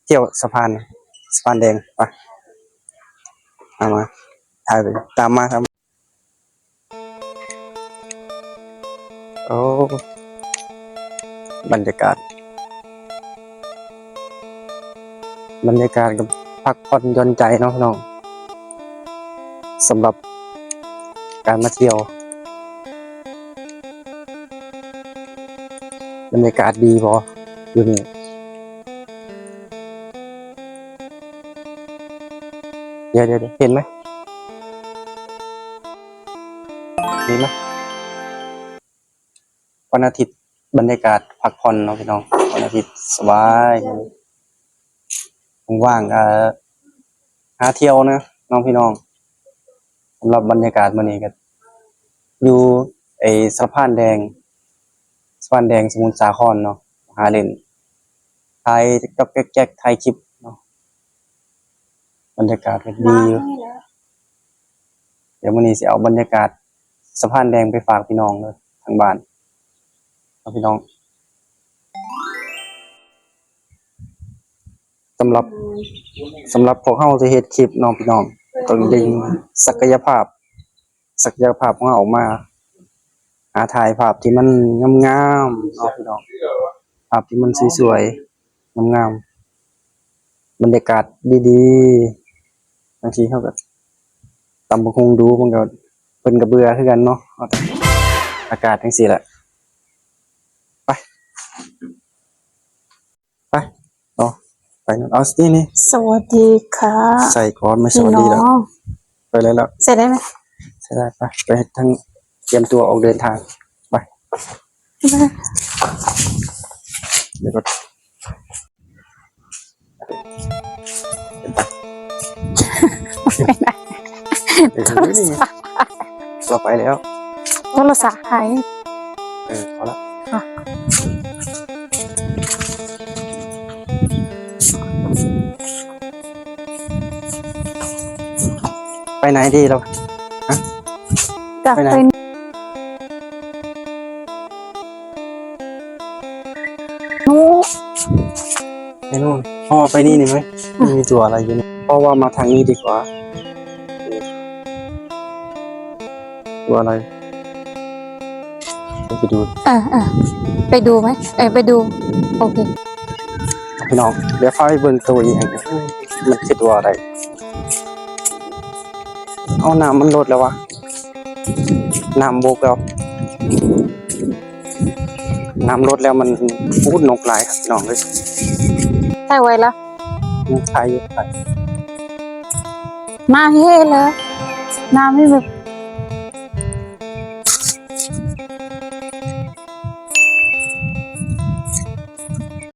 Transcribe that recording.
เที่ยวสะพานแดงไปมาถ่ายไปตามมาครับโอ้บรรยากาศกับพักผ่อนหย่อนใจเนาะน้องสำหรับการมาเที่ยวบรรยากาศดีพออยู่นี่เดี๋ยวเห็นไหมมีไหมวันอาทิตย์บรรยากาศพักผ่อนเนาะพี่น้องวันอาทิตย์สบายว่างหาเที่ยวนะน้องพี่น้องสำหรับบรรยากาศมื้อนี้ก็อยู่ไอ้สะพานแดงสมุทรสาครเนาะหาเล่นถ่ายกับแก๊กถ่ายคลิปเนาะบรรยากาศก็ดีอยู่เดี๋ยวมื้อนี้สิเอาบรรยากาศสะพานแดงไปฝากพี่น้องเลยทางบ้านพี่น้องสำหรับพวกเฮาสิเฮ็ดคลิปน้องพี่น้องต้องดึงศักยภาพของเราออกมาหาถ่ายภาพที่มันงามๆเนาะพี่น้องภาพที่มันสวยๆงามๆบรรยากาศดีๆบางทีเฮาก็ตำบักหุ่งดูมันก็เพิ่นก็เบื่อคือกันเนาะอากาศจังซี่แหละไปเนาะไปเอาสินี่สวัสดีค่ะใส่ก่อนไม่สวัสดีแล้วไปเลยแล้วเสร็จได้ไหมใช่ได้ไปทั้งเตรียมตัวออกเดินทางไปเดี๋ยวก็เราไปแล้วโทรศัพท์หายพอแล้วไปไหนดีเราจะไปนู่นพ่อไปนี่นี่ไหมมีตัวอะไรอยู่นี่พ่อว่ามาทางนี้ดีกว่าตัวอะไรไปดูไปดูไหมไปดูโอเคพี่น้องเดี๋ยวพาไปเบิ่งตัวอีกมันคือตัวอะไรเอาน้ำมันลดแล้ววะน้ำบกแล้วน้ำลดแล้วมันพูดนกหลายครับพี่น้องเลยใช่ไว้แล้วใช่มาเฮ้เลยน้ำไม่แบบ